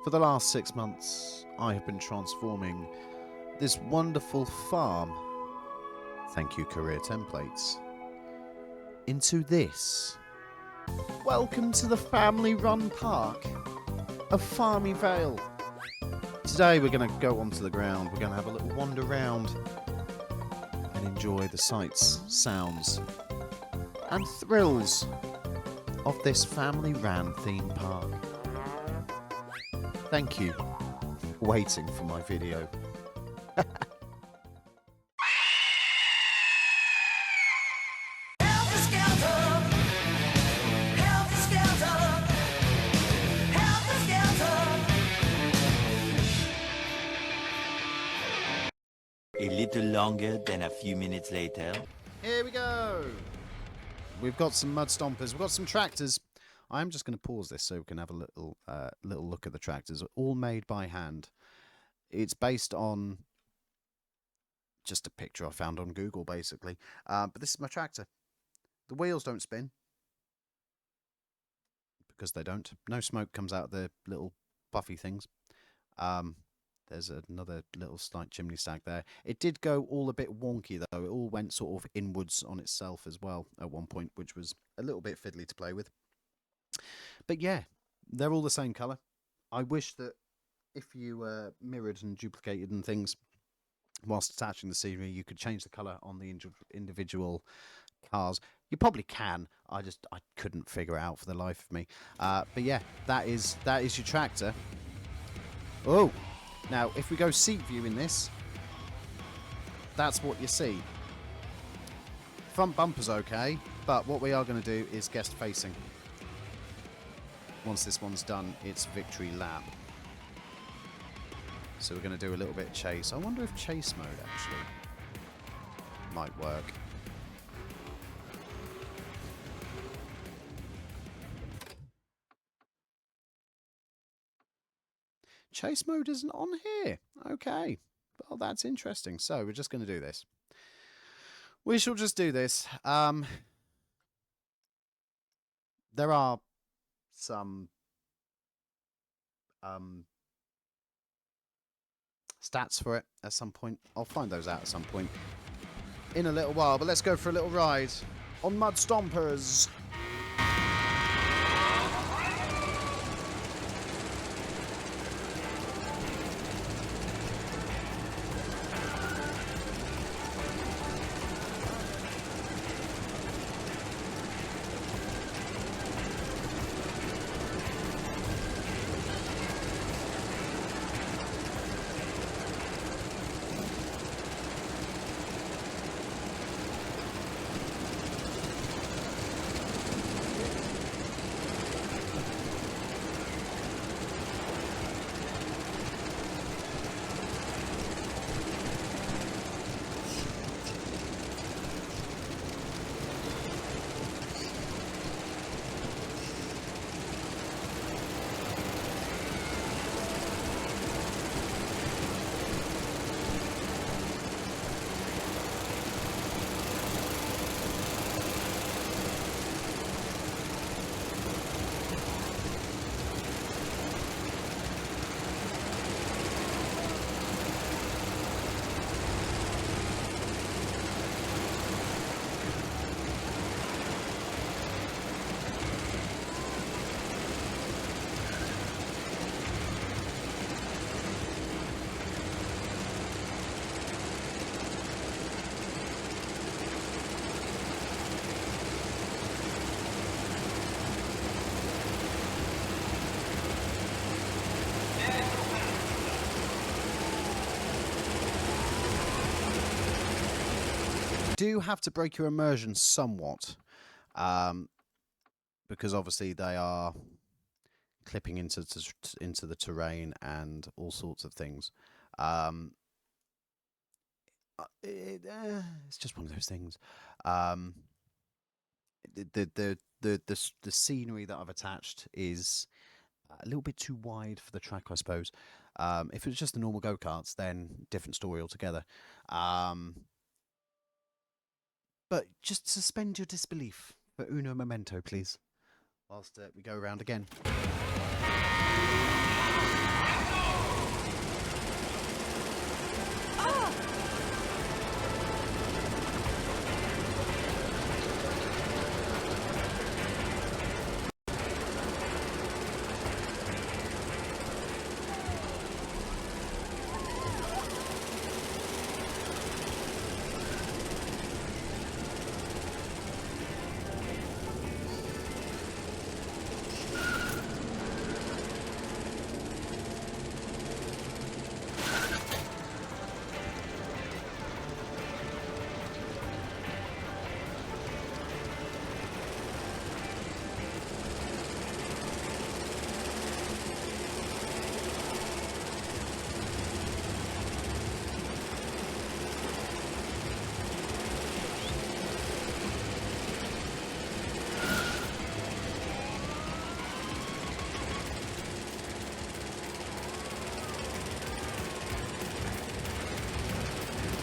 For the last 6 months, I have been transforming this wonderful farm, thank you Career Templates, into this. Welcome to the family-run park of Farmy Vale. Today we're going to go onto the ground, we're going to have a little wander around and enjoy the sights, sounds and thrills of this family-ran theme park. Thank you for waiting for my video. A little longer than a few minutes later. Here we go. We've got some mud stompers. We've got some tractors. I'm just going to pause this so we can have a little look at the tractors. All made by hand. It's based on just a picture I found on Google, basically. But this is my tractor. The wheels don't spin. Because they don't. No smoke comes out of the little puffy things. There's another little slight chimney stack there. It did go all a bit wonky, though. It all went sort of inwards on itself as well at one point, which was a little bit fiddly to play with. But yeah, they're all the same colour. I wish that if you mirrored and duplicated and things whilst attaching the scenery, you could change the colour on the individual cars. You probably can. I couldn't figure it out for the life of me. But yeah, that is your tractor. Oh, now if we go seat view in this, that's what you see. Front bumper's okay, but what we are going to do is guest facing. Once this one's done, it's victory lap. So we're going to do a little bit of chase. I wonder if chase mode actually might work. Chase mode isn't on here. Okay. Well, that's interesting. So we're just going to do this. We shall just do this. There are some stats for it at some point. I'll find those out at some point in a little while, but let's go for a little ride on mud stompers. Do have to break your immersion somewhat, because obviously they are clipping into the terrain and all sorts of things. It's just one of those things. The scenery that I've attached is a little bit too wide for the track, I suppose. If it was just the normal go-karts, then different story altogether. But just suspend your disbelief for uno momento, please, whilst we go around again.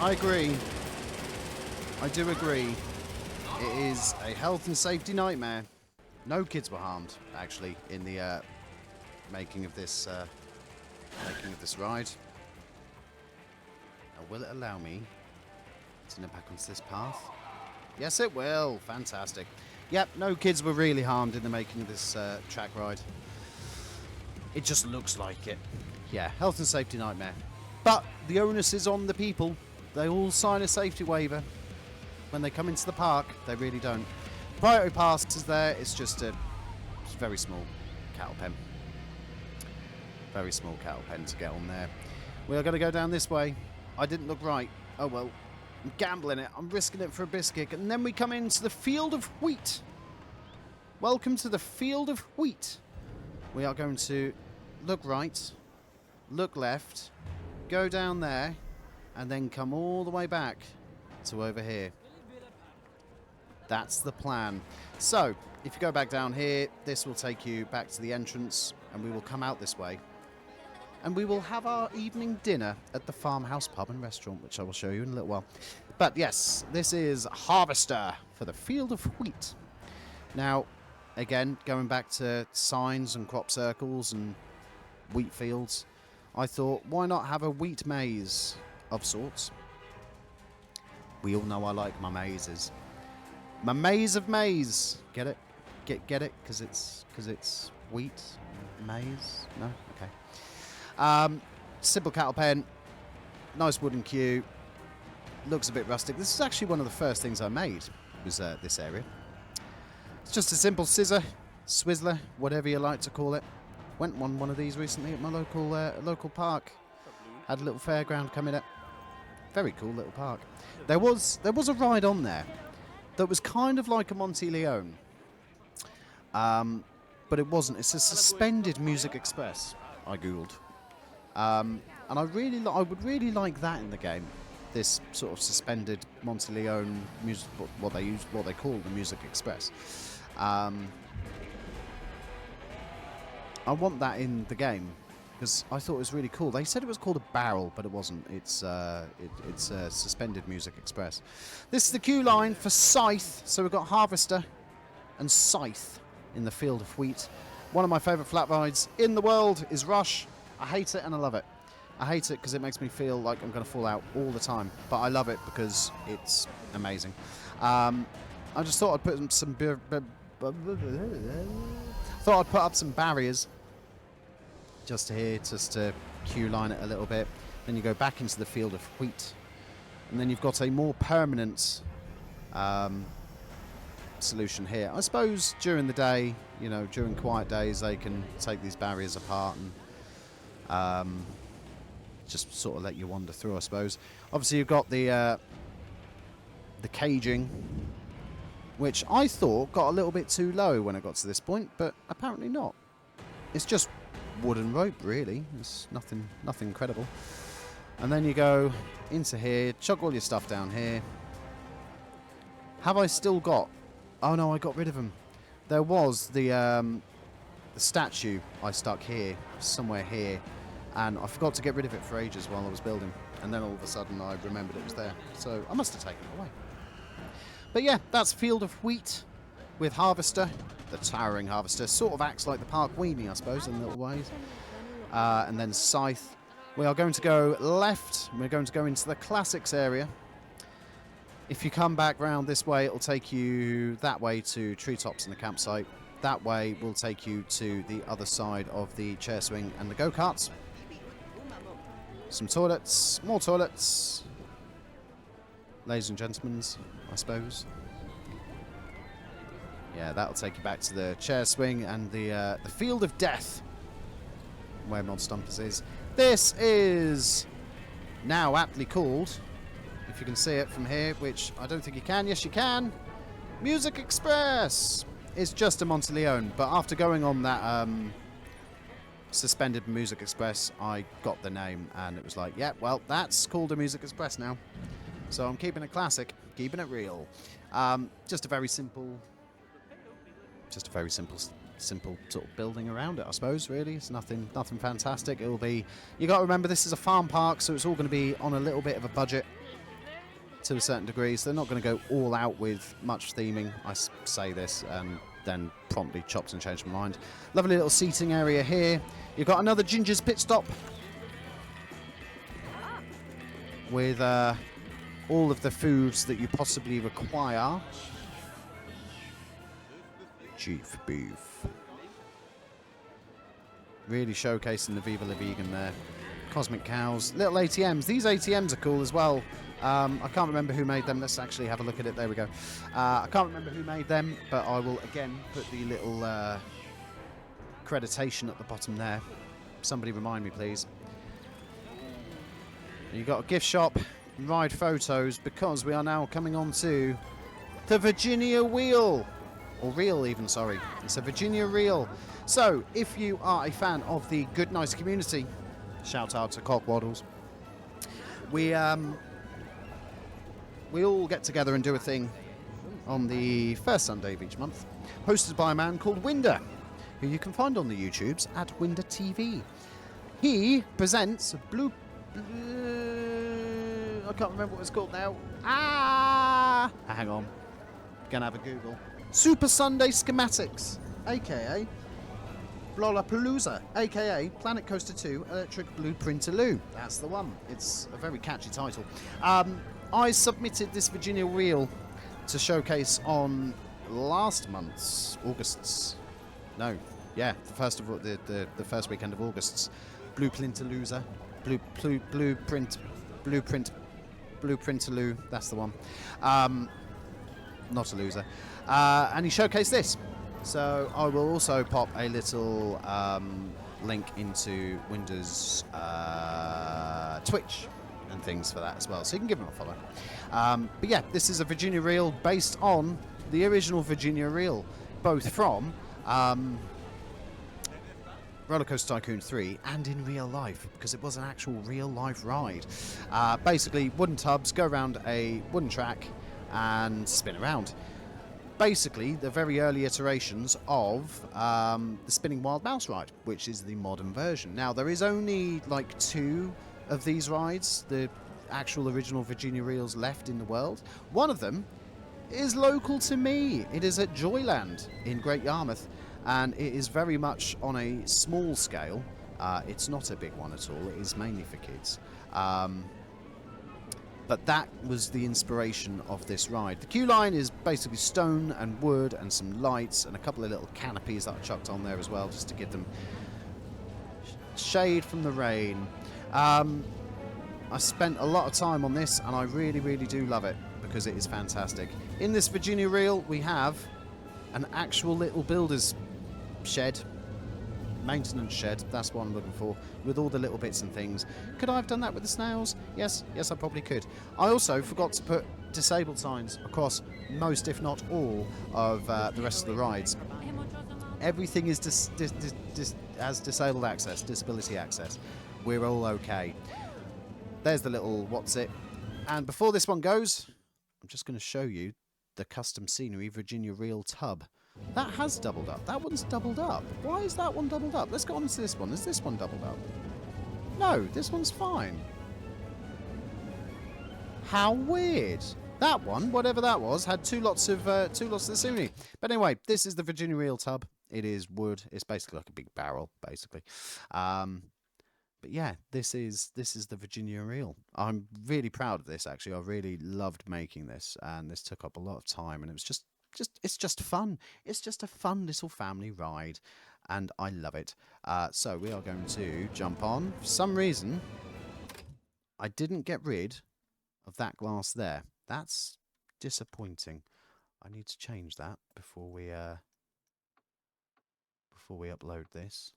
I agree. I do agree. It is a health and safety nightmare. No kids were harmed, actually, in the making of this ride. Now, will it allow me to nip back onto this path? Yes, it will. Fantastic. Yep, no kids were really harmed in the making of this track ride. It just looks like it. Yeah, health and safety nightmare. But the onus is on the people. They all sign a safety waiver. When they come into the park, they really don't. Priority pass is there. It's just a very small cattle pen. Very small cattle pen to get on there. We are going to go down this way. I didn't look right. Oh well. I'm gambling it. I'm risking it for a biscuit. And then we come into the field of wheat. Welcome to the field of wheat. We are going to look right, look left, go down there, and then come all the way back to over here. That's the plan. So, if you go back down here, this will take you back to the entrance, and we will come out this way. And we will have our evening dinner at the Farmhouse Pub and Restaurant, which I will show you in a little while. But yes, this is Harvester for the field of wheat. Now, again, going back to signs and crop circles and wheat fields, I thought, why not have a wheat maze of sorts? We all know I like my mazes. My maze of maize. Get it? Get it? Because it's wheat maize. No, okay. Simple cattle pen. Nice wooden queue. Looks a bit rustic. This is actually one of the first things I made. Was this area. It's just a simple scissor, swizzler, whatever you like to call it. Went on one of these recently at my local park. Had a little fairground coming up. Very cool little park. There was a ride on there that was kind of like a Monte Leone, but it wasn't. It's a suspended music express. I googled, and I would really like that in the game. This sort of suspended Monte Leone music, what they call the music express. I want that in the game because I thought it was really cool. They said it was called a barrel, but it wasn't. It's a suspended music express. This is the queue line for Scythe. So we've got Harvester and Scythe in the field of wheat. One of my favourite flat rides in the world is Rush. I hate it and I love it. I hate it because it makes me feel like I'm going to fall out all the time, but I love it because it's amazing. I just thought I'd put up some barriers just here, just to queue line it a little bit. Then you go back into the field of wheat, and then you've got a more permanent solution here. I suppose during the day, you know, during quiet days, they can take these barriers apart and just sort of let you wander through, I suppose. Obviously, you've got the caging, which I thought got a little bit too low when it got to this point, but apparently not. It's just wooden rope, really. It's nothing incredible. And then you go into here, chuck all your stuff down here. Have I still got? Oh no, I got rid of them. There was the statue I stuck here, somewhere here, and I forgot to get rid of it for ages while I was building. And then all of a sudden I remembered it was there. So I must have taken it away. But yeah, that's Field of Wheat with Harvester. The Towering Harvester sort of acts like the Park Weenie, I suppose, in little ways. And then Scythe. We are going to go left. We're going to go into the Classics area. If you come back round this way, it'll take you that way to Treetops and the campsite. That way will take you to the other side of the chair swing and the go-karts. Some toilets, more toilets. Ladies and gentlemen, I suppose. Yeah, that'll take you back to the chair swing and the Field of Death, where Mod Stumpers is. This is now aptly called, if you can see it from here, which I don't think you can. Yes, you can. Music Express. It's just a Monte Leone, but after going on that suspended Music Express, I got the name, and it was like, yeah, well, that's called a Music Express now. So I'm keeping it classic, keeping it real. Just a very simple sort of building around it, I suppose. Really, it's nothing fantastic. It will be. You got to remember, this is a farm park, so it's all going to be on a little bit of a budget. to a certain degree, so they're not going to go all out with much theming. I say this and then promptly chopped and changed my mind. Lovely little seating area here. You've got another Ginger's Pit Stop with all of the foods that you possibly require. Chief beef. Really showcasing the Viva La Vegan there. Cosmic cows. Little ATMs. These ATMs are cool as well. I can't remember who made them. Let's actually have a look at it. There we go. I can't remember who made them, but I will again put the little accreditation at the bottom there. Somebody remind me, please. You've got a gift shop, ride photos, because we are now coming on to the Virginia Wheel. Or Reel even, sorry. It's a Virginia Reel. So, if you are a fan of the GoodNice Community, shout out to Cockwaddles, we all get together and do a thing on the first Sunday of each month, hosted by a man called Winder, who you can find on the YouTubes at WinderTV. He presents I can't remember what it's called now. Hang on. Gonna have a Google. Super Sunday Schematics, aka Lollapalooza, aka PlanCo2 Electric Blueprintaloo. That's the one. It's a very catchy title. I submitted this Virginia Reel to showcase on last month's August's. No, yeah, the first weekend of August's Blueprintalooza, Blueprintaloo. That's the one. Not a loser. And he showcased this. So I will also pop a little link into Windows Twitch and things for that as well, so you can give him a follow. But yeah, this is a Virginia Reel based on the original Virginia Reel, both from Rollercoaster Tycoon 3 and in real life, because it was an actual real life ride. Basically, wooden tubs go around a wooden track and spin around. Basically, the very early iterations of the Spinning Wild Mouse ride, which is the modern version. Now, there is only like 2 of these rides, the actual original Virginia Reels, left in the world. One of them is local to me. It is at Joyland in Great Yarmouth, and it is very much on a small scale. It's not a big one at all. It is mainly for kids. But that was the inspiration of this ride. The queue line is basically stone and wood and some lights and a couple of little canopies that I chucked on there as well, just to give them shade from the rain. I spent a lot of time on this, and I really, really do love it because it is fantastic. In this Virginia Reel, we have an actual little builder's shed. Maintenance shed, that's what I'm looking for, with all the little bits and things. Could I have done that with the snails? Yes, I probably could. I also forgot to put disabled signs across most, if not all, of the rest of the rides. Everything is has disabled access, disability access. We're all okay. There's the little what's it. And before this one goes, I'm just going to show you the custom scenery Virginia Reel tub. That has doubled up. That one's doubled up. Why is that one doubled up? Let's go on to this one. Is this one doubled up? No, this one's fine. How weird. That one, whatever that was, had two lots of the scenery. But anyway, this is the Virginia Reel tub. It is wood. It's basically like a big barrel, basically. But yeah, this is the Virginia Reel. I'm really proud of this, actually. I really loved making this, and this took up a lot of time, and it was it's just fun. It's just a fun little family ride, and I love it. So we are going to jump on. For some reason, I didn't get rid of that glass there. That's disappointing. I need to change that before we upload this.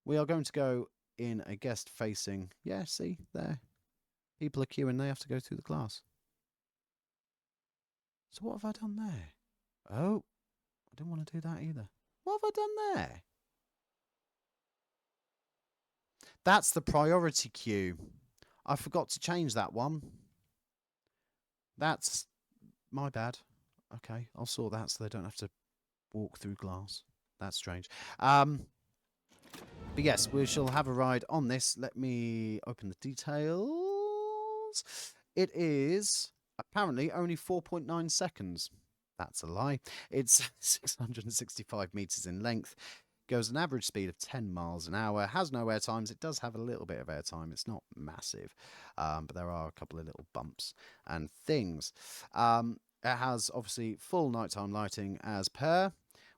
We are going to go in a guest facing. Yeah, see there. People are queuing. They have to go through the glass. So what have I done there? Oh, I didn't want to do that either. What have I done there? That's the priority queue. I forgot to change that one. That's my bad. Okay, I'll sort that so they don't have to walk through glass. That's strange. But yes, we shall have a ride on this. Let me open the details. It is apparently only 4.9 seconds. That's a lie. It's 665 meters in length, goes an average speed of 10 miles an hour, has no air times. It does have a little bit of air time. It's not massive, but there are a couple of little bumps and things. It has obviously full nighttime lighting as per.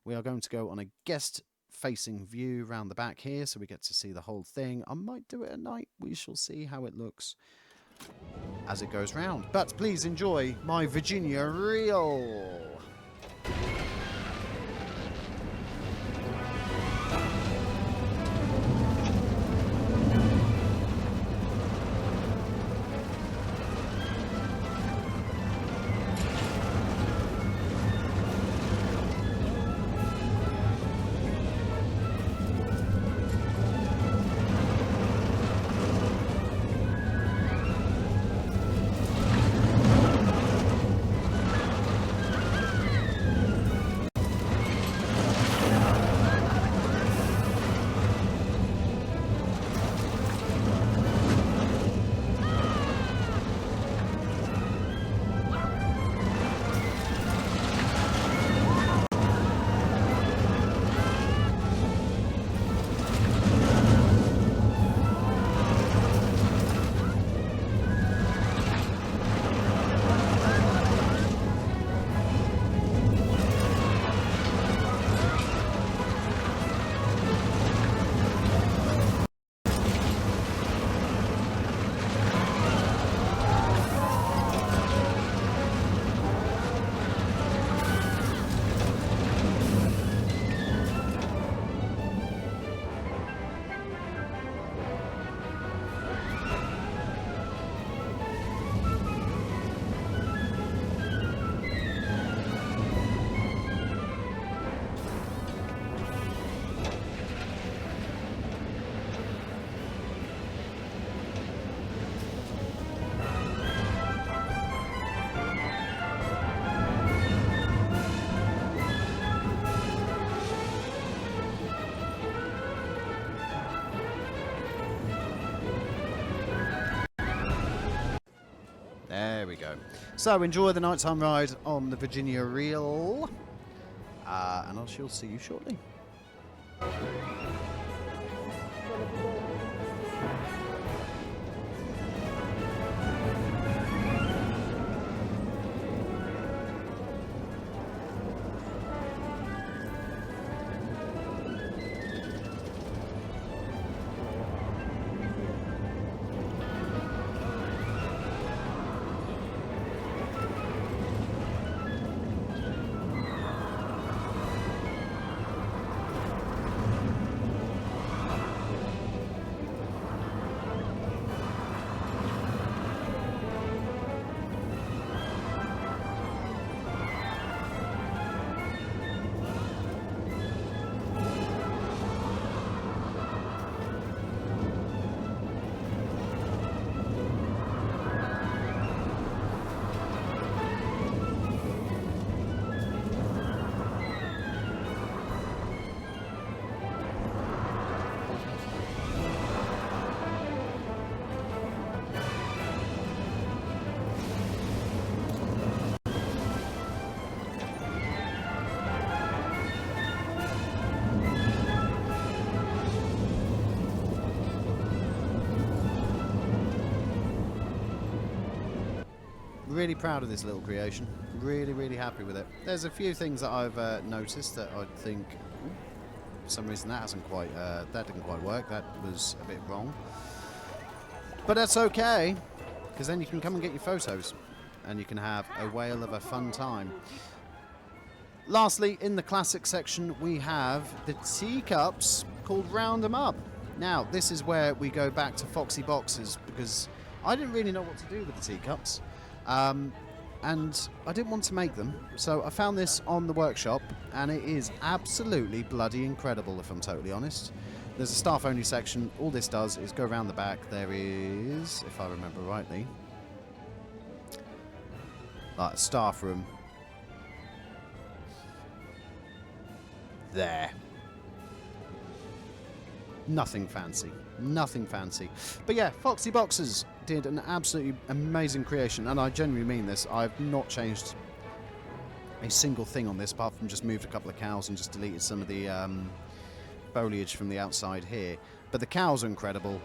We are going to go on a guest facing view round the back here, so we get to see the whole thing. I might do it at night. We shall see how it looks as it goes round. But please enjoy my Virginia reel. There we go. So enjoy the nighttime ride on the Virginia Reel, and I shall see you shortly. Really proud of this little creation. Really happy with it. There's a few things that I've noticed that I think for some reason that hasn't quite that didn't quite work. That was a bit wrong. But that's okay, because then you can come and get your photos and you can have a whale of a fun time. Lastly, in the classic section, we have the teacups called Round 'em Up. Now, this is where we go back to Foxy Boxes, because I didn't really know what to do with the teacups. And I didn't want to make them, so I found this on the workshop, and it is absolutely bloody incredible, if I'm totally honest. There's a staff-only section. All this does is go around the back. There is, if I remember rightly, like a staff room. There. Nothing fancy. Nothing fancy. But yeah, Foxy Boxers did an absolutely amazing creation, and I genuinely mean this. I've not changed a single thing on this, apart from just moved a couple of cows and just deleted some of the foliage from the outside here. But the cows are incredible.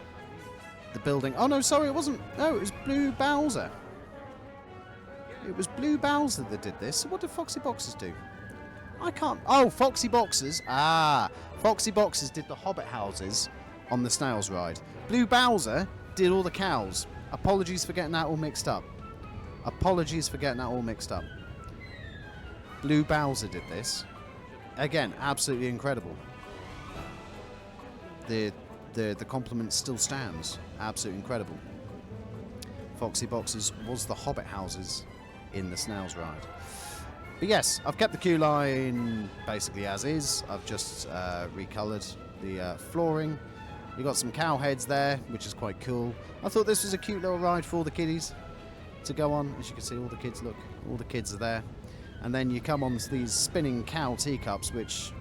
The building... Oh, no, sorry, it wasn't... No, it was Blue Bowser. It was Blue Bowser that did this. So what did Foxy Boxers do? I can't... Oh, Foxy Boxers. Ah, Foxy Boxers did the Hobbit houses on the Snails ride. Blue Bowser did all the cows. Apologies for getting that all mixed up. Apologies for getting that all mixed up. Blue Bowser did this. Again, absolutely incredible. The compliment still stands. Absolutely incredible. Foxy Boxers was the Hobbit houses in the Snails ride. But yes, I've kept the queue line basically as is. I've just recoloured the flooring. We've got some cow heads there, which is quite cool. I thought this was a cute little ride for all the kiddies to go on. As you can see, all the kids, look, all the kids are there. And then you come on to these spinning cow teacups, which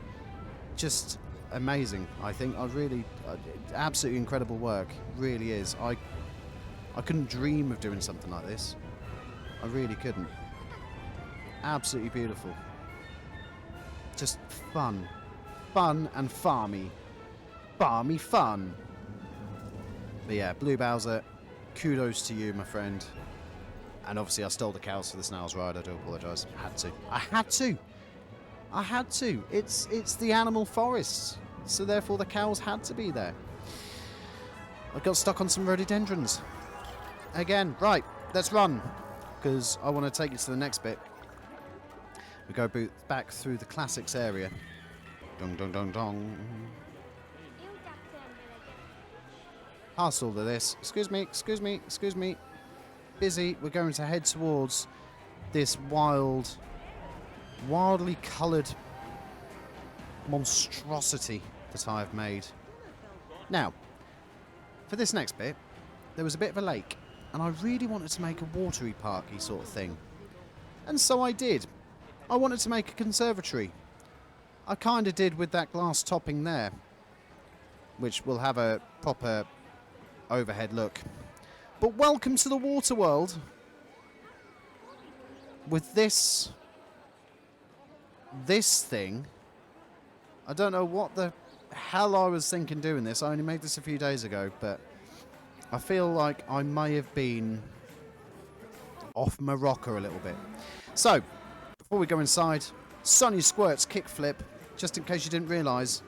just amazing, I think. I really, absolutely incredible work, really is. I couldn't dream of doing something like this. I really couldn't. Absolutely beautiful. Just fun. Fun and farmy. Farmy fun. But yeah, Blue Bowser, kudos to you, my friend. And obviously I stole the cows for the Snails ride. I do apologise. I had to. I had to. I had to. It's the animal forest. So therefore the cows had to be there. I got stuck on some rhododendrons. Again, right, let's run. Because I want to take you to the next bit. We go back through the classics area. Dong, dong, dong, dong. Past all of this. Excuse me, excuse me, excuse me. Busy. We're going to head towards this wildly coloured monstrosity that I have made. Now, for this next bit, there was a bit of a lake, and I really wanted to make a watery parky sort of thing. And so I did. I wanted to make a conservatory. I kind of did with that glass topping there, which will have a proper overhead look. But welcome to the water world with this thing. I don't know what the hell I was thinking doing this. I only made this a few days ago, but I feel like I may have been off my rocker a little bit. So, before we go inside, Sonny Squirt's kickflip, just in case you didn't realise,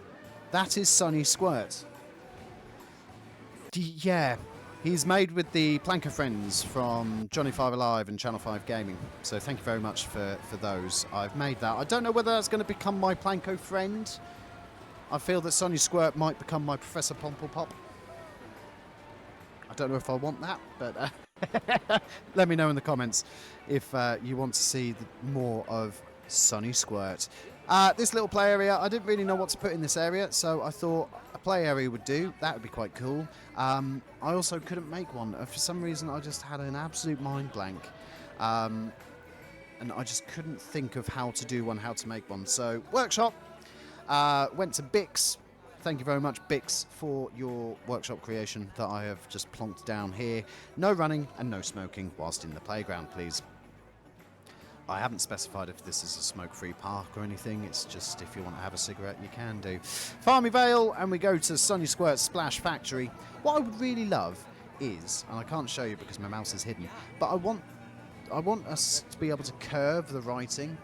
that is Sonny Squirt. Yeah, he's made with the PlanCo friends from Johnny 5 Alive and Channel 5 Gaming. So thank you very much for those. I've made that. I don't know whether that's going to become my PlanCo friend. I feel that Sonny Squirt might become my Professor Pomplepop. I don't know if I want that, but let me know in the comments if you want to see more of Sonny Squirt. This little play area, I didn't really know what to put in this area, so I thought a play area would do. That would be quite cool. I also couldn't make one. For some reason, I just had an absolute mind blank. And I just couldn't think of how to do one, how to make one. So, workshop. Went to Bix. Thank you very much, Bix, for your workshop creation that I have just plonked down here. No running and no smoking whilst in the playground, please. I haven't specified if this is a smoke-free park or anything. It's just if you want to have a cigarette, you can do. Farmy Vale, and we go to Sonny Squirt's Splash Factory. What I would really love is, and I can't show you because my mouse is hidden, but I want us to be able to curve the writing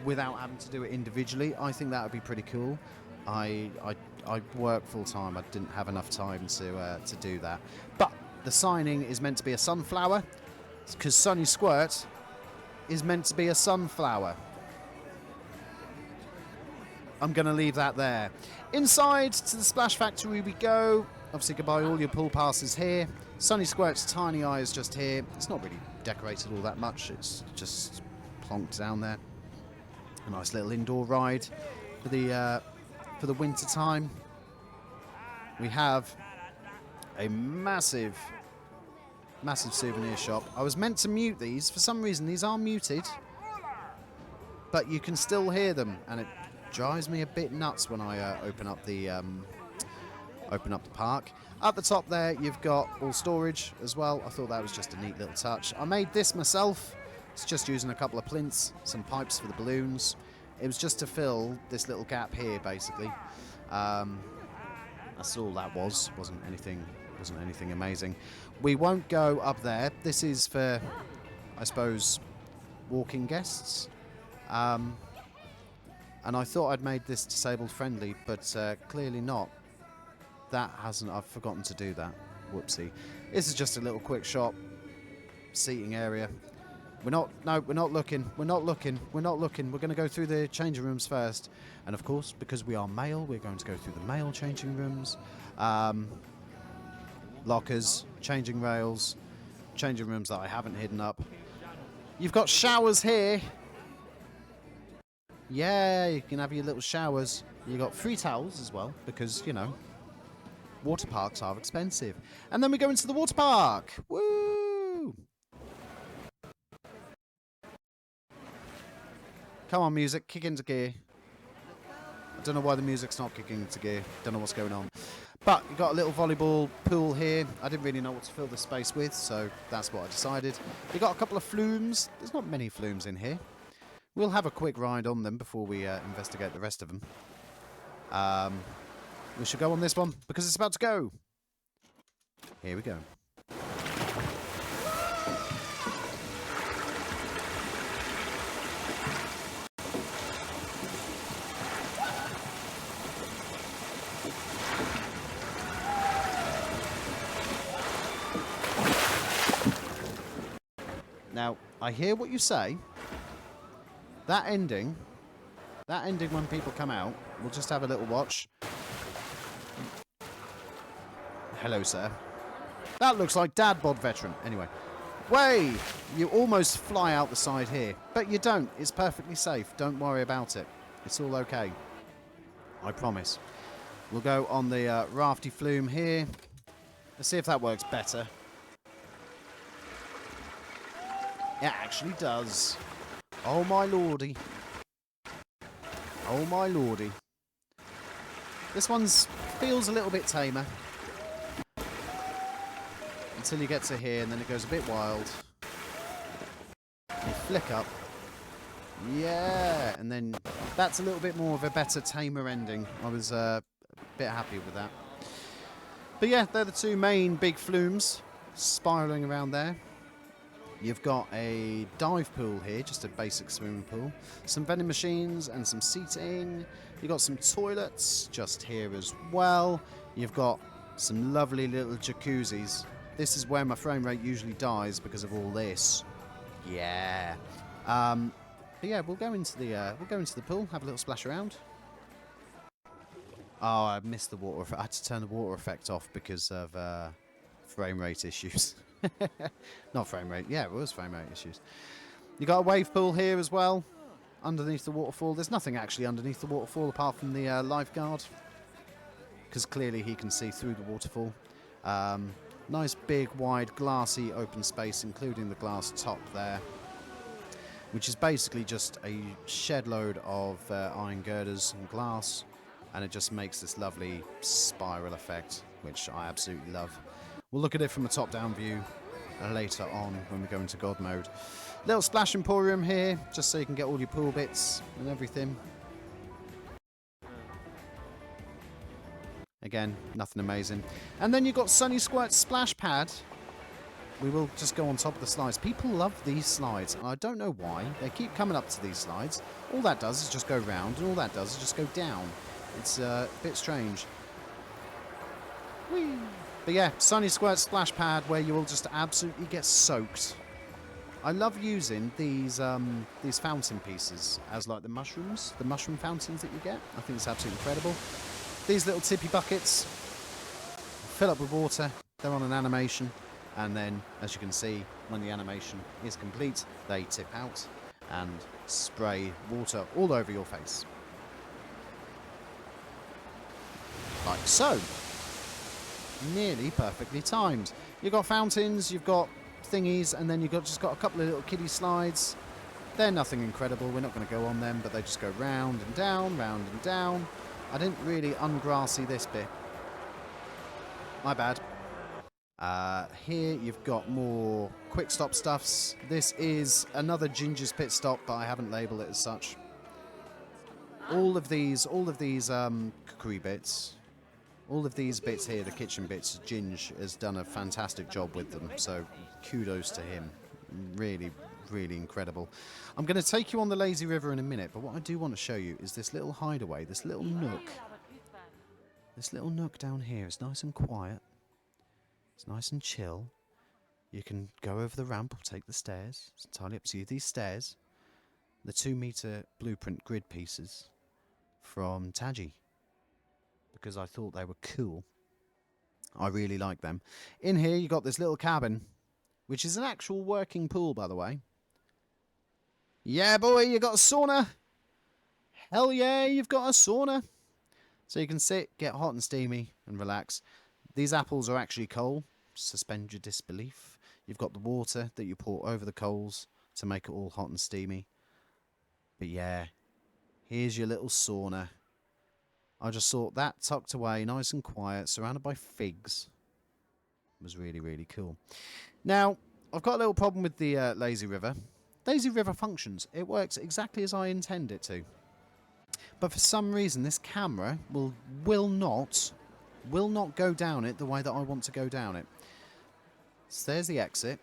without having to do it individually. I think that would be pretty cool. I work full time. I didn't have enough time to do that. But the signing is meant to be a sunflower, because Sonny Squirt is meant to be a sunflower. I'm going to leave that there. Inside to the Splash Factory we go. Obviously, goodbye all your pool passes here. Sonny Squirt's tiny eye is just here. It's not really decorated all that much. It's just plonked down there. A nice little indoor ride for the winter time. We have a massive souvenir shop. I was meant to mute these. For some reason, these are muted, but you can still hear them, and it drives me a bit nuts when I open up the open up the park. At the top there, you've got all storage as well. I thought that was just a neat little touch. I made this myself. It's just using a couple of plinths, some pipes for the balloons. It was just to fill this little gap here, basically. That's all that was. Wasn't anything amazing. We won't go up there. This is for, I suppose, walking guests. And I thought I'd made this disabled friendly, but clearly not. That hasn't. I've forgotten to do that. Whoopsie. This is just a little quick shop seating area. We're not looking. We're going to go through the changing rooms first. And of course, because we are male, we're going to go through the male changing rooms. Lockers, changing rails, changing rooms that I haven't hidden up. You've got showers here. Yeah, you can have your little showers. You got free towels as well, because, you know, water parks are expensive. And then we go into the water park. Woo! Come on, music, kick into gear. I don't know why the music's not kicking into gear. Don't know what's going on. But you've got a little volleyball pool here. I didn't really know what to fill the space with, so that's what I decided. You've got a couple of flumes. There's not many flumes in here. We'll have a quick ride on them before we investigate the rest of them. We should go on this one because it's about to go. Here we go. Now, I hear what you say. That ending when people come out, we'll just have a little watch. Hello, sir. That looks like Dad Bod Veteran. Anyway. Way! You almost fly out the side here. But you don't. It's perfectly safe. Don't worry about it. It's all okay. I promise. We'll go on the rafty flume here. Let's see if that works better. It actually does. Oh my lordy. Oh my lordy. This one's feels a little bit tamer. Until you get to here and then it goes a bit wild. You flick up. Yeah. And then that's a little bit more of a better, tamer ending. I was a bit happy with that. But yeah, they're the two main big flumes spiraling around there. You've got a dive pool here, just a basic swimming pool. Some vending machines and some seating. You've got some toilets just here as well. You've got some lovely little jacuzzis. This is where my frame rate usually dies because of all this. Yeah. But yeah, we'll go into the pool, have a little splash around. Oh, I missed the water effect. I had to turn the water effect off because of frame rate issues. Not frame rate. Yeah, it was frame rate issues. You got a wave pool here as well, underneath the waterfall. There's nothing actually underneath the waterfall apart from the lifeguard, because clearly he can see through the waterfall. Nice big, wide, glassy, open space, including the glass top there, which is basically just a shed load of iron girders and glass, and it just makes this lovely spiral effect, which I absolutely love. We'll look at it from a top-down view later on when we go into God mode. Little splash emporium here, just so you can get all your pool bits and everything. Again, nothing amazing. And then you've got Sunny Squirt Splash Pad. We will just go on top of the slides. People love these slides, and I don't know why. They keep coming up to these slides. All that does is just go round, and all that does is just go down. It's a bit strange. Whee! But yeah, Sunny Squirt Splash Pad where you will just absolutely get soaked. I love using these fountain pieces as like the mushroom fountains that you get. I think it's absolutely incredible. These little tippy buckets fill up with water. They're on an animation, and then, as you can see, when the animation is complete, they tip out and spray water all over your face. Like so. Nearly perfectly timed. You've got fountains, you've got thingies, and then you've just got a couple of little kiddie slides. They're nothing incredible. We're not going to go on them, but they just go round and down, round and down. I didn't really ungrassy this bit. My bad. Here you've got more quick stop stuffs. This is another Ginger's pit stop, but I haven't labelled it as such. All of these cookery bits, all of these bits here, the kitchen bits, Ginge has done a fantastic job with them. So kudos to him. Really, really incredible. I'm going to take you on the lazy river in a minute, but what I do want to show you is this little hideaway, this little nook. This little nook down here. It's nice and quiet. It's nice and chill. You can go over the ramp or take the stairs. It's entirely up to you. These stairs, the 2-meter blueprint grid pieces from Taji, because I thought they were cool. I really like them. In here, you got this little cabin, which is an actual working pool, by the way. Yeah, boy, you got a sauna. Hell yeah, you've got a sauna. So you can sit, get hot and steamy, and relax. These apples are actually coal. Suspend your disbelief. You've got the water that you pour over the coals to make it all hot and steamy. But yeah, here's your little sauna. I just thought that tucked away, nice and quiet, surrounded by figs. It was really, really cool. Now, I've got a little problem with the lazy river. Lazy river functions. It works exactly as I intend it to. But for some reason, this camera will not go down it the way that I want to go down it. So there's the exit.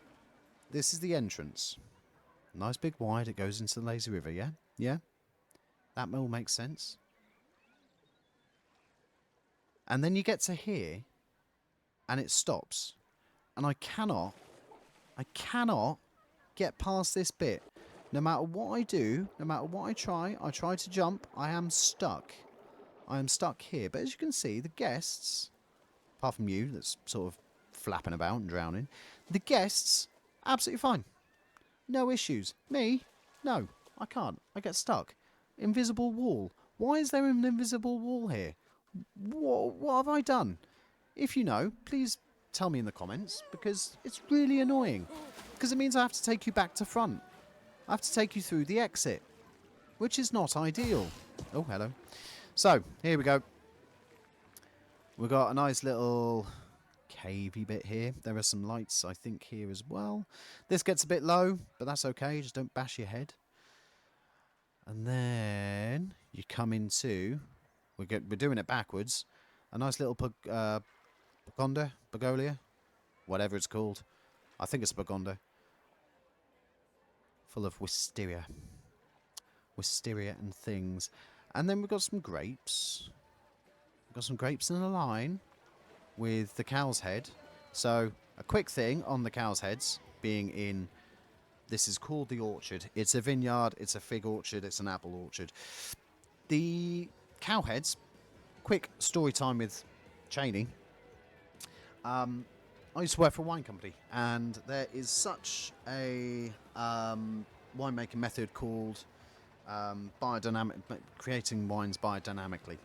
This is the entrance. Nice big wide. It goes into the lazy river, yeah? Yeah? That all makes sense. And then you get to here, and it stops. And I cannot get past this bit. No matter what I do, no matter what I try to jump, I am stuck. I am stuck here. But as you can see, the guests, apart from you, that's sort of flapping about and drowning, the guests, absolutely fine. No issues. Me? No, I can't. I get stuck. Invisible wall. Why is there an invisible wall here? What have I done? If you know, please tell me in the comments, because it's really annoying. Because it means I have to take you back to front. I have to take you through the exit, which is not ideal. Oh, hello. So, here we go. We've got a nice little cavey bit here. There are some lights, I think, here as well. This gets a bit low, but that's okay. Just don't bash your head. And then you come into... We're doing it backwards. A nice little begonia, whatever it's called. I think it's a begonia. Full of wisteria and things. And then we've got some grapes. We've got some grapes in a line with the cow's head. So a quick thing on the cow's heads being in, this is called the orchard. It's a vineyard, it's a fig orchard, it's an apple orchard. The cow heads, quick story time with Cheney. I used to work for a wine company, and there is such a winemaking method called biodynamic, creating wines biodynamically.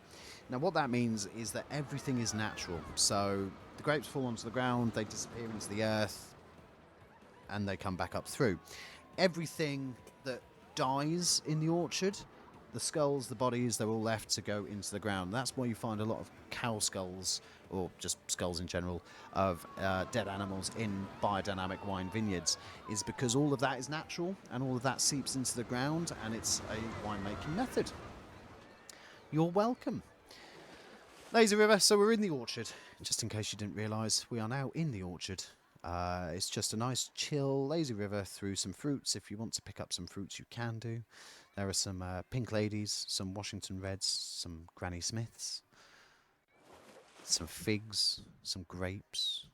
Now, what that means is that everything is natural. So the grapes fall onto the ground, they disappear into the earth, and they come back up through. Everything that dies in the orchard, the skulls, the bodies, they're all left to go into the ground. That's why you find a lot of cow skulls, or just skulls in general, of dead animals in biodynamic wine vineyards, is because all of that is natural and all of that seeps into the ground, and it's a winemaking method. You're welcome. Lazy River, so we're in the orchard. Just in case you didn't realise, we are now in the orchard. It's just a nice, chill, lazy river through some fruits. If you want to pick up some fruits, you can do. There are some pink ladies, some Washington Reds, some Granny Smiths, some figs, some grapes.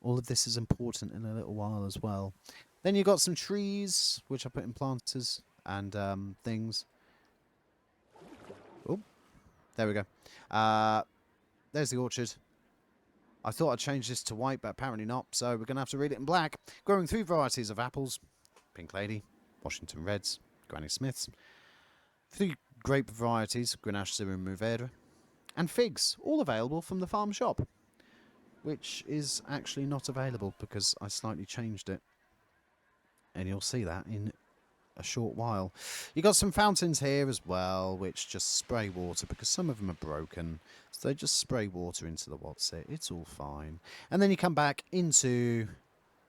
All of this is important in a little while as well. Then you've got some trees, which I put in planters and things. Oh, there we go. There's the orchard. I thought I'd change this to white, but apparently not, so we're going to have to read it in black. Growing 3 varieties of apples, Pink Lady, Washington Reds, Granny Smiths, 3 grape varieties, Grenache Syrah and Mourvedre, and figs, all available from the farm shop, which is actually not available because I slightly changed it. And you'll see that in a short while. You got some fountains here as well, which just spray water because some of them are broken. So they just spray water into the what's-it. It's all fine. And then you come back into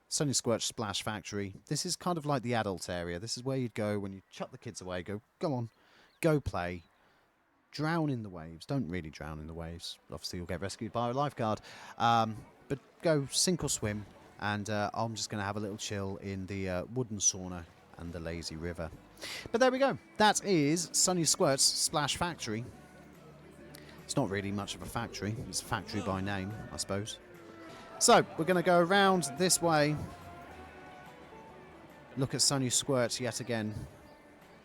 Sunny Squirch Splash Factory. This is kind of like the adult area. This is where you'd go when you chuck the kids away. Go on, go play. Drown in the waves. Don't really drown in the waves. Obviously, you'll get rescued by a lifeguard. But go sink or swim. And I'm just going to have a little chill in the wooden sauna and the lazy river. But there we go. That is Sunny Squirt's Splash Factory. It's not really much of a factory. It's a factory by name, I suppose. So, we're going to go around this way. Look at Sunny Squirt yet again.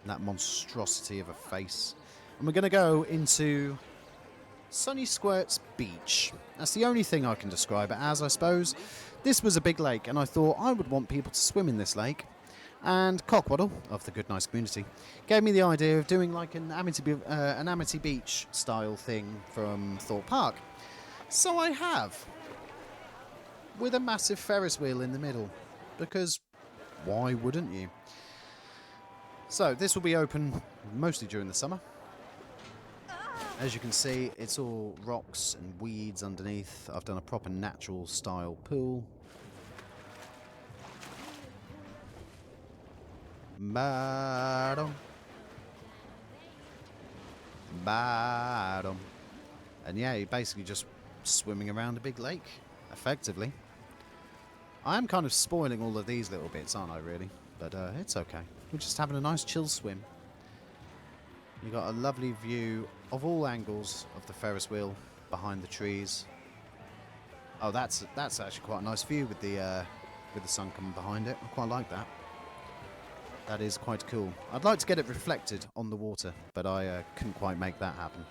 That monstrosity of a face. And we're going to go into Sunny Squirt's Beach. That's the only thing I can describe it as, I suppose. This was a big lake, and I thought I would want people to swim in this lake. And Cockwaddle, of the GoodNice Community, gave me the idea of doing like an Amity Beach style thing from Thorpe Park. So I have. With a massive Ferris wheel in the middle. Because why wouldn't you? So this will be open mostly during the summer. As you can see, it's all rocks and weeds underneath. I've done a proper natural style pool. Bottom. Bottom. And yeah, you're basically just swimming around a big lake, effectively. I am kind of spoiling all of these little bits, aren't I, really? But it's okay. We're just having a nice chill swim. You've got a lovely view of all angles of the Ferris wheel behind the trees. Oh, that's actually quite a nice view with the sun coming behind it. I quite like that. That is quite cool. I'd like to get it reflected on the water, but I couldn't quite make that happen.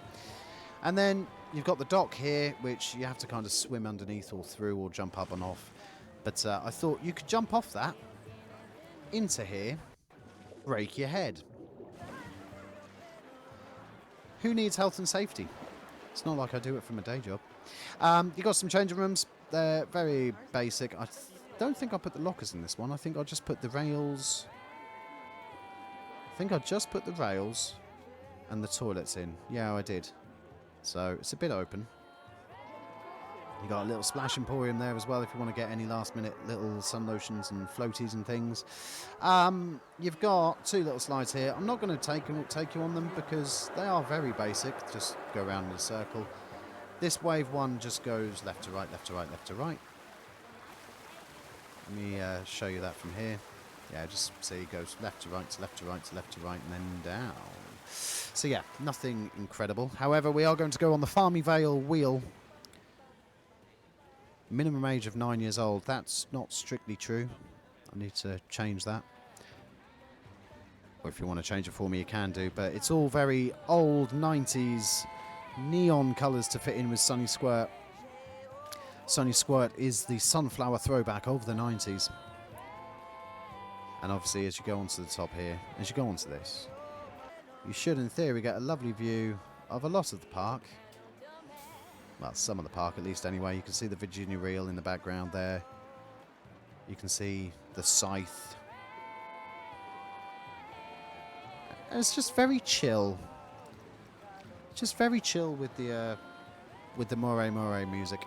And then you've got the dock here, which you have to kind of swim underneath or through or jump up and off. But I thought you could jump off that into here, break your head. Who needs health and safety? It's not like I do it from a day job. You've got some changing rooms. They're very basic. I don't think I put the lockers in this one. I think I just put the rails. I think I just put the rails and the toilets in. Yeah, I did. So it's a bit open. You got a little splash emporium there as well if you want to get any last minute little sun lotions and floaties and things. You've got two little slides here. I'm not going to take you on them because they are very basic. Just go around in a circle. This wave one just goes left to right, left to right, left to right. Let me show you that from here. Yeah, just see it goes left to right, to left to right, to left to right, and then down. So yeah, nothing incredible. However, we are going to go on the Farmy Vale wheel. Minimum age of 9 years old. That's not strictly true. I need to change that. Or if you want to change it for me, you can do. But it's all very old 90s neon colours to fit in with Sunny Squirt. Sunny Squirt is the sunflower throwback of the 90s. And obviously, as you go onto the top here, as you go onto this, you should, in theory, get a lovely view of a lot of the park. Well, some of the park at least anyway. You can see the Virginia Reel in the background there. You can see the scythe. And it's just very chill. Just very chill with the More More music.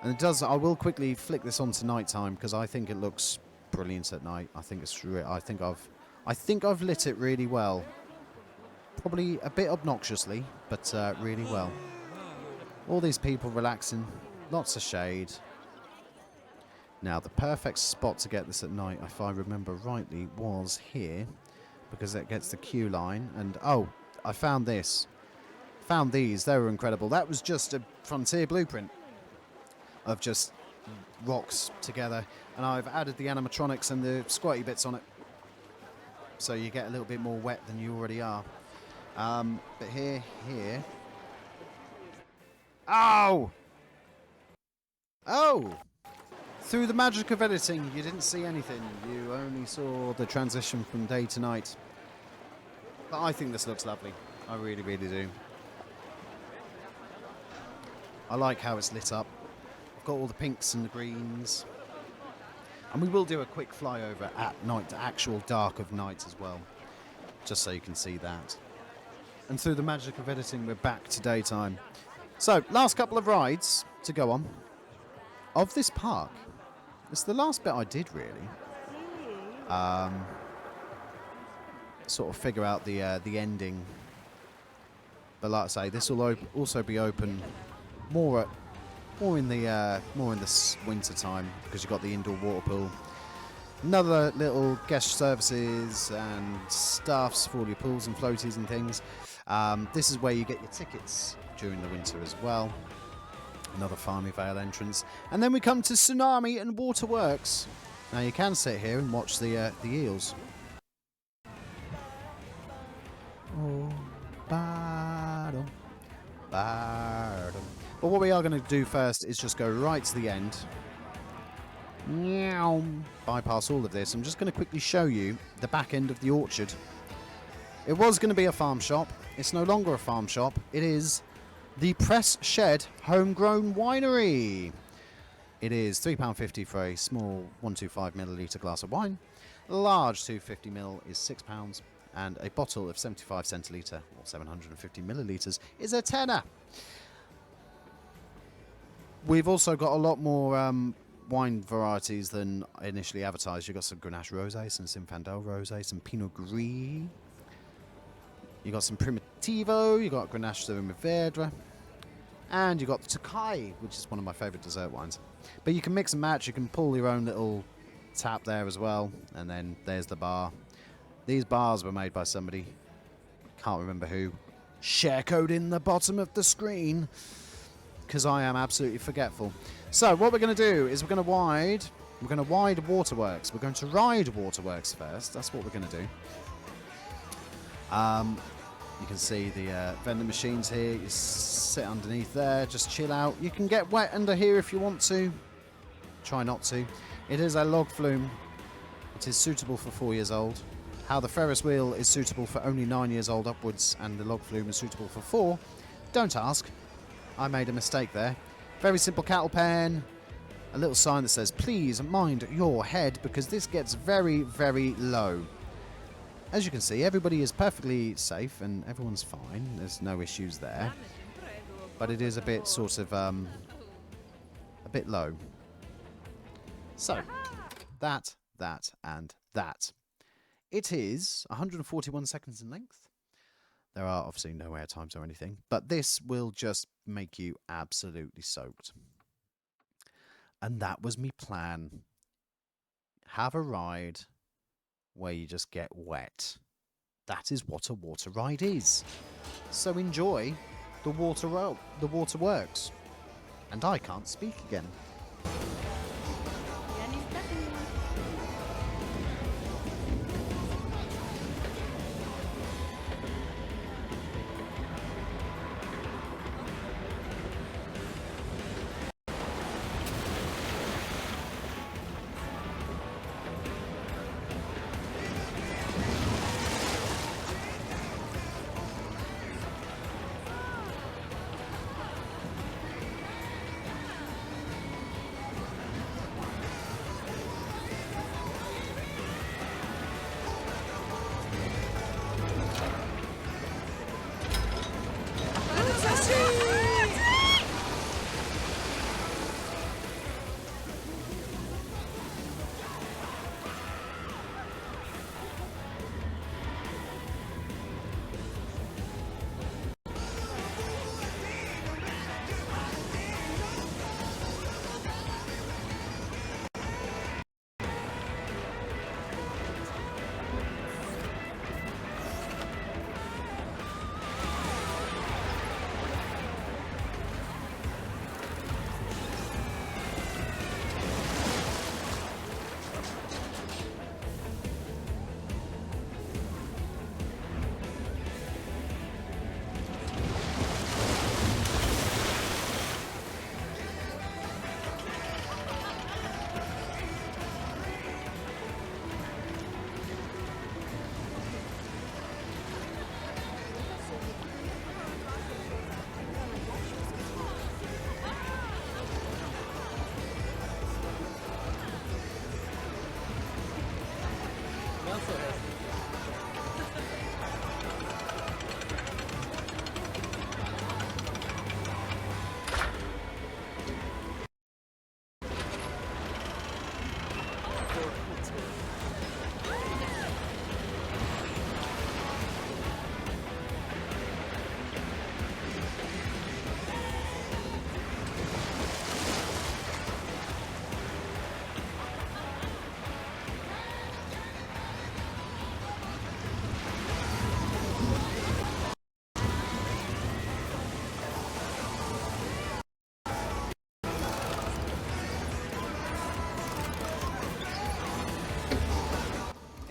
And it does. I will quickly flick this on to nighttime because I think it looks brilliant at night. I think it's. I think I've lit it really well. Probably a bit obnoxiously, but really well. All these people relaxing, lots of shade. Now, the perfect spot to get this at night, if I remember rightly, was here, because it gets the queue line. And oh, I found this. Found these. They were incredible. That was just a Frontier blueprint of just rocks together, and I've added the animatronics and the squirty bits on it, so you get a little bit more wet than you already are. But here. Oh! Oh! Through the magic of editing, you didn't see anything. You only saw the transition from day to night. But I think this looks lovely. I really, really do. I like how it's lit up. I've got all the pinks and the greens. And we will do a quick flyover at night, actual dark of night as well, just so you can see that. And through the magic of editing, we're back to daytime. So, last couple of rides to go on of this park. It's the last bit I did, really. Sort of figure out the ending. But like I say, this will also be open more in the winter time, because you've got the indoor water pool. Another little guest services and stuffs for all your pools and floaties and things. This is where you get your tickets during the winter as well. Another Farmy Vale entrance. And then we come to Tsunami and Waterworks. Now you can sit here and watch the eels. Oh, battle, battle. But what we are going to do first is just go right to the end. Meow. Bypass all of this. I'm just going to quickly show you the back end of the orchard. It was going to be a farm shop. It's no longer a farm shop. It is the Press Shed Homegrown Winery. It is £3.50 for a small 125ml glass of wine. A large 250ml is £6. And a bottle of 75 centilitre, or 750 millilitres, is a tenner. We've also got a lot more wine varieties than initially advertised. You've got some Grenache Rosé, some Zinfandel Rosé, some Pinot Gris. You've got some Primitivo, you've got Grenache de Mourvedre, and you've got Tokai, which is one of my favourite dessert wines. But you can mix and match, you can pull your own little tap there as well, and then there's the bar. These bars were made by somebody, can't remember who. Sharecode in the bottom of the screen, because I am absolutely forgetful. So what we're going to do is we're going to wide Waterworks. We're going to ride Waterworks first. That's what we're going to do. You can see the vending machines here. You sit underneath there, just chill out. You can get wet under here if you want to. Try not to. It is a log flume. It is suitable for 4 years old. How the Ferris wheel is suitable for only 9 years old upwards and the log flume is suitable for 4, don't ask. I made a mistake there. Very simple cattle pen. A little sign that says, please mind your head, because this gets very, very low. As you can see, everybody is perfectly safe and everyone's fine. There's no issues there. But it is a bit sort of, a bit low. So, that, and that. It is 141 seconds in length. There are obviously no air times or anything, but this will just make you absolutely soaked. And that was me plan. Have a ride where you just get wet. That is what a water ride is. So enjoy the Waterworks. And I can't speak again.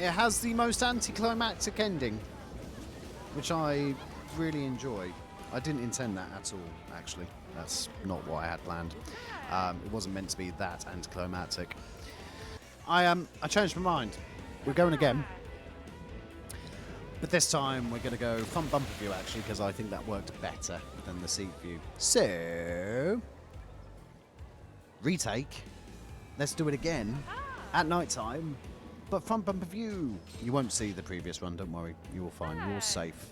It has the most anticlimactic ending, which I really enjoy. I didn't intend that at all, actually. That's not what I had planned. It wasn't meant to be that anticlimactic. I changed my mind. We're going again. But this time we're going to go front bumper view, actually, because I think that worked better than the seat view. So, retake. Let's do it again at night time, but front bumper view. You won't see the previous run, don't worry. You will find you're safe.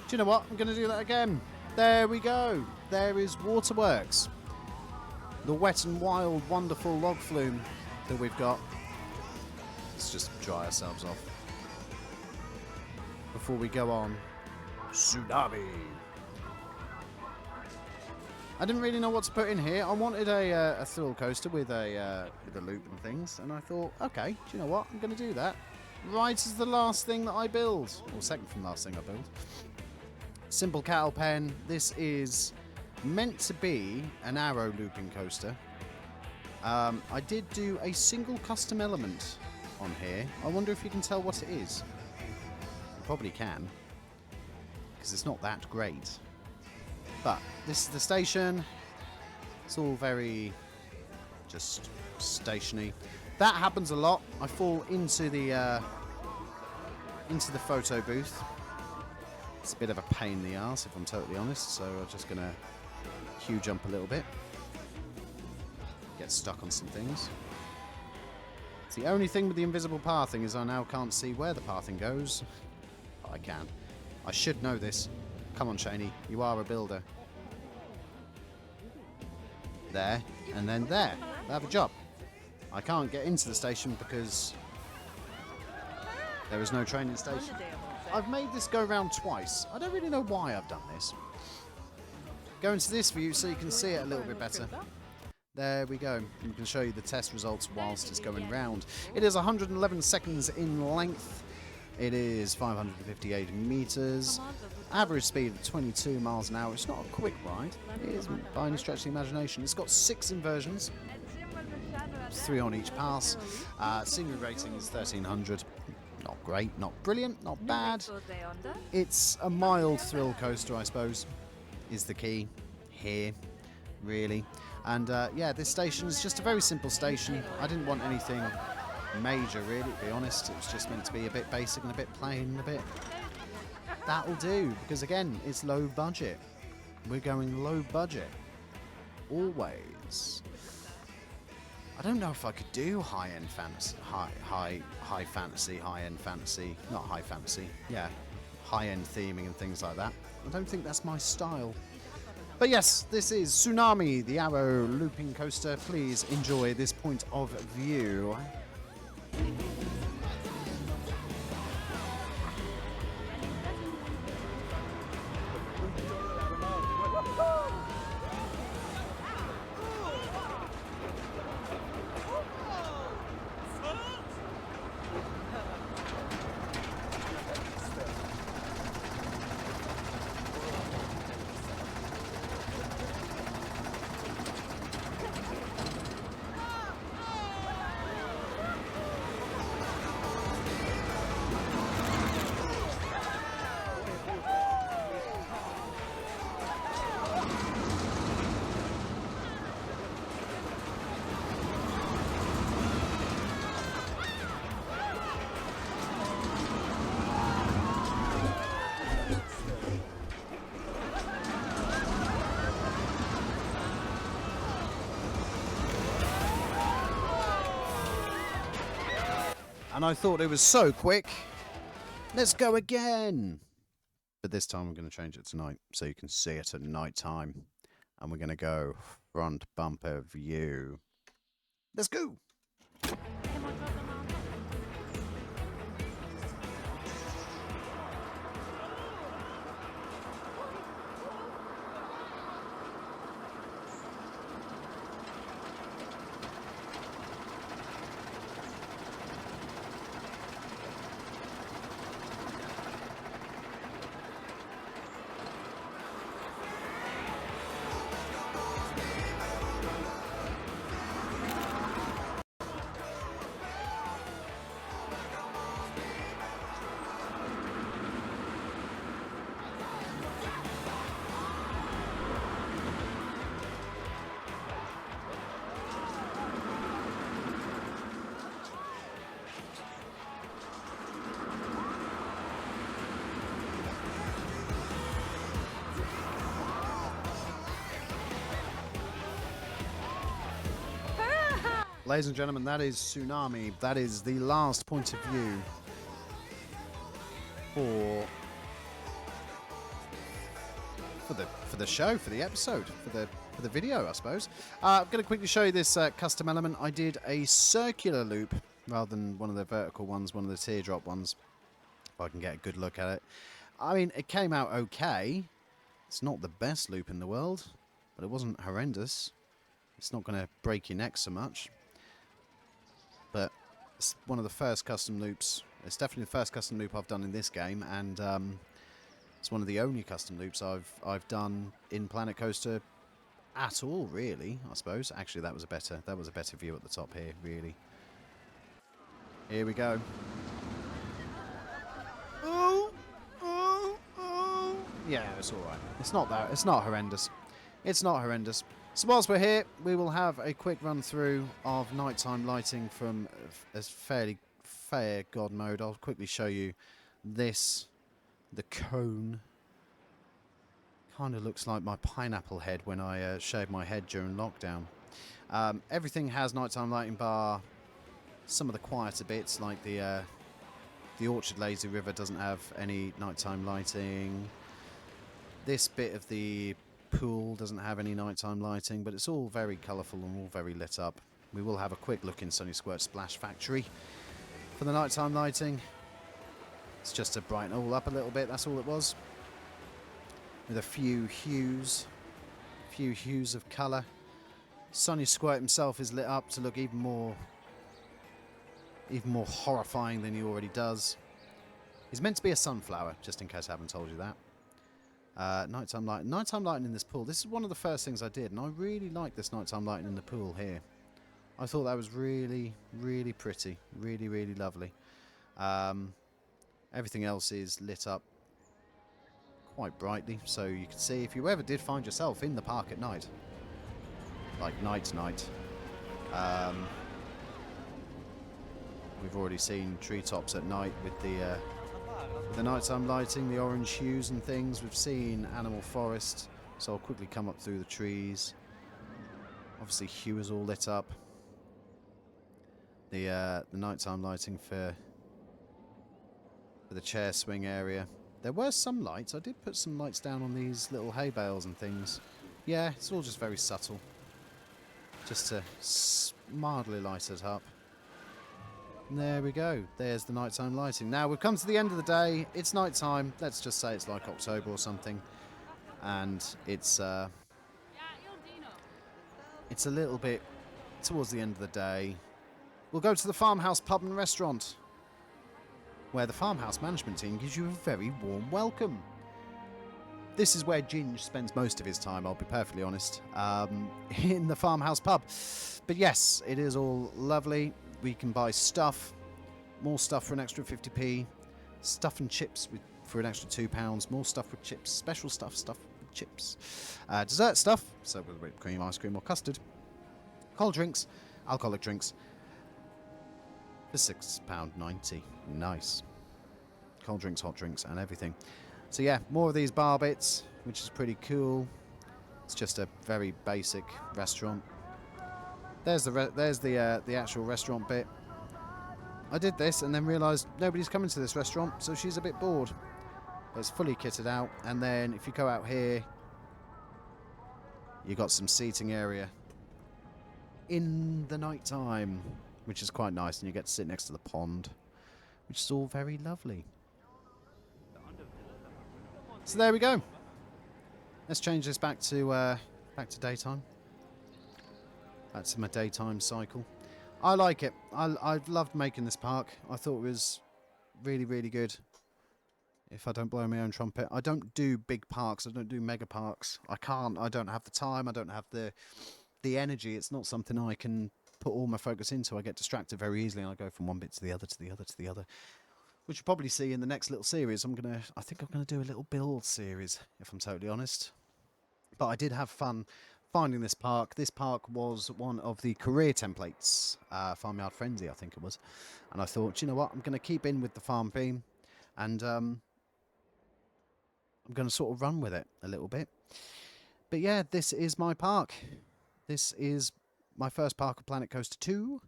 Do you know what? I'm going to do that again. There we go. There is Waterworks. The wet and wild, wonderful log flume that we've got. Let's just dry ourselves off before we go on. Tsunami. I didn't really know what to put in here. I wanted a thrill coaster with a loop and things, and I thought, okay, do you know what? I'm going to do that. Rides is the last thing that I build, or second from last thing I build. Simple cattle pen. This is meant to be an arrow looping coaster. I did do a single custom element on here. I wonder if you can tell what it is. You probably can, because it's not that great. But this is the station. It's all very just stationary. That happens a lot. I fall into the photo booth. It's a bit of a pain in the arse, if I'm totally honest, so I'm just going to queue jump a little bit. Get stuck on some things. It's the only thing with the invisible pathing is I now can't see where the pathing goes. But I can. I should know this. Come on, Shaney. You are a builder. There, and then there. I have a job. I can't get into the station because there is no training station. I've made this go around twice. I don't really know why I've done this. Go into this view so you can see it a little bit better. There we go. We can show you the test results whilst it's going round. It is 111 seconds in length. It is 558 meters. Average speed of 22 miles an hour. It's not a quick ride. It is by any stretch of the imagination. It's got 6 inversions. 3 on each pass. Scenery rating is 1300. Not great, not brilliant, not bad. It's a mild thrill coaster, I suppose, is the key here, really. And yeah, this station is just a very simple station. I didn't want anything major, really, to be honest. It was just meant to be a bit basic and a bit plain and a bit... That'll do, because again, it's low budget. We're going low budget. Always. I don't know if I could do high-end fantasy, high fantasy, high-end fantasy, not high fantasy, yeah, high-end theming and things like that. I don't think that's my style. But yes, this is Tsunami, the Arrow looping coaster. Please enjoy this point of view. And I thought it was so quick. Let's go again. But this time I'm going to change it to night so you can see it at night time. And we're going to go front bumper view. Let's go. Ladies and gentlemen, that is Tsunami. That is the last point of view for the show, for the episode, for the video, I suppose. I'm going to quickly show you this custom element. I did a circular loop rather than one of the vertical ones, one of the teardrop ones. If I can get a good look at it. I mean, it came out okay. It's not the best loop in the world, but it wasn't horrendous. It's not going to break your neck so much. But it's one of the first custom loops. It's definitely the first custom loop I've done in this game, and it's one of the only custom loops I've done in Planet Coaster at all, really. I suppose. Actually, that was a better view at the top here, really. Here we go. Oh, oh, oh. Yeah, it's all right. It's not that. It's not horrendous. It's not horrendous. So whilst we're here, we will have a quick run through of nighttime lighting from a fairly fair God mode. I'll quickly show you this. The cone kind of looks like my pineapple head when I shaved my head during lockdown. Everything has nighttime lighting bar some of the quieter bits, like the Orchard Lazy River doesn't have any nighttime lighting. This bit of the pool doesn't have any nighttime lighting, but it's all very colourful and all very lit up. We will have a quick look in Sunny Squirt Splash Factory for the nighttime lighting. It's just to brighten it all up a little bit, that's all it was. With a few hues of colour. Sunny Squirt himself is lit up to look even more horrifying than he already does. He's meant to be a sunflower, just in case I haven't told you that. Nighttime lighting in this pool. This is one of the first things I did, and I really like this nighttime lighting in the pool here. I thought that was really, really pretty. Really, really lovely. Everything else is lit up quite brightly, so you can see if you ever did find yourself in the park at night, like night, we've already seen treetops at night with the nighttime lighting, the orange hues and things. We've seen Animal Forest, so I'll quickly come up through the trees. Obviously, Hue is all lit up. The nighttime lighting for the chair swing area. There were some lights. I did put some lights down on these little hay bales and things. Yeah, it's all just very subtle. Just to mildly light it up. And there we go. There's the nighttime lighting. Now, we've come to the end of the day. It's nighttime. Let's just say it's like October or something. And it's a little bit towards the end of the day. We'll go to the Farmhouse Pub and Restaurant, where the Farmhouse management team gives you a very warm welcome. This is where Ginge spends most of his time, I'll be perfectly honest, in the Farmhouse Pub. But yes, it is all lovely. We can buy stuff, more stuff for an extra 50p, stuff and chips for an extra £2, more stuff with chips, special stuff with chips, dessert stuff, so with whipped cream, ice cream or custard, cold drinks, alcoholic drinks, for £6.90. Nice. Cold drinks, hot drinks, and everything. So yeah, more of these bar bits, which is pretty cool. It's just a very basic restaurant. There's the actual restaurant bit. I did this and then realised nobody's coming to this restaurant, so she's a bit bored. But it's fully kitted out, and then if you go out here, you got some seating area in the night time, which is quite nice, and you get to sit next to the pond, which is all very lovely. So there we go. Let's change this back to daytime. Back to my daytime cycle. I like it. I've loved making this park. I thought it was really, really good. If I don't blow my own trumpet. I don't do big parks. I don't do mega parks. I can't. I don't have the time. I don't have the energy. It's not something I can put all my focus into. I get distracted very easily, and I go from one bit to the other, to the other, to the other. Which you'll probably see in the next little series. I think I'm gonna do a little build series, if I'm totally honest. But I did have fun finding this park. This park was one of the career templates, Farmyard Frenzy, I think it was. And I thought, you know what, I'm gonna keep in with the farm theme, and I'm gonna sort of run with it a little bit. But yeah, this is my park. This is my first park of Planet Coaster 2.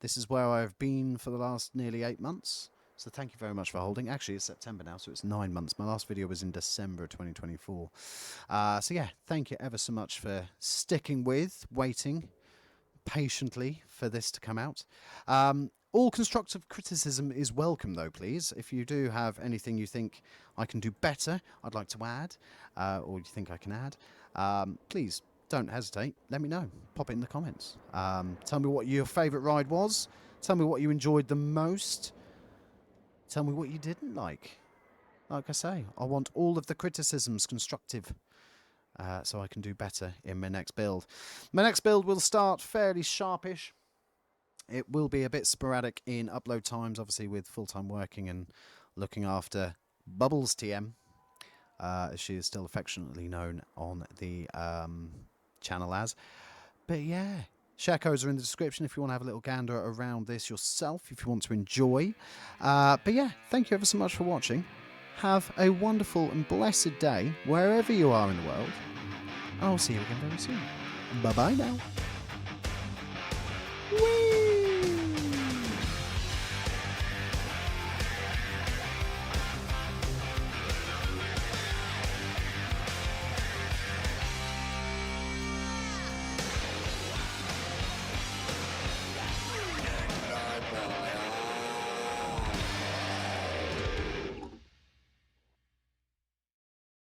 This is where I've been for the last nearly 8 months. So thank you very much for holding. Actually, it's September now, so it's 9 months. My last video was in December 2024. So yeah, thank you ever so much for sticking with, waiting patiently for this to come out. All constructive criticism is welcome, though, please. If you do have anything you think I can do better, I'd like to add, or you think I can add, please don't hesitate. Let me know. Pop it in the comments. Tell me what your favourite ride was. Tell me what you enjoyed the most. Tell me what you didn't like. Like I say, I want all of the criticisms constructive, so I can do better in my next build. My next build will start fairly sharpish. It will be a bit sporadic in upload times, obviously with full-time working and looking after Bubbles TM, as she is still affectionately known on the channel as. But yeah, share codes are in the description if you want to have a little gander around this yourself, if you want to enjoy. But yeah, thank you ever so much for watching. Have a wonderful and blessed day wherever you are in the world. And I'll see you again very soon. Bye-bye now. Whee!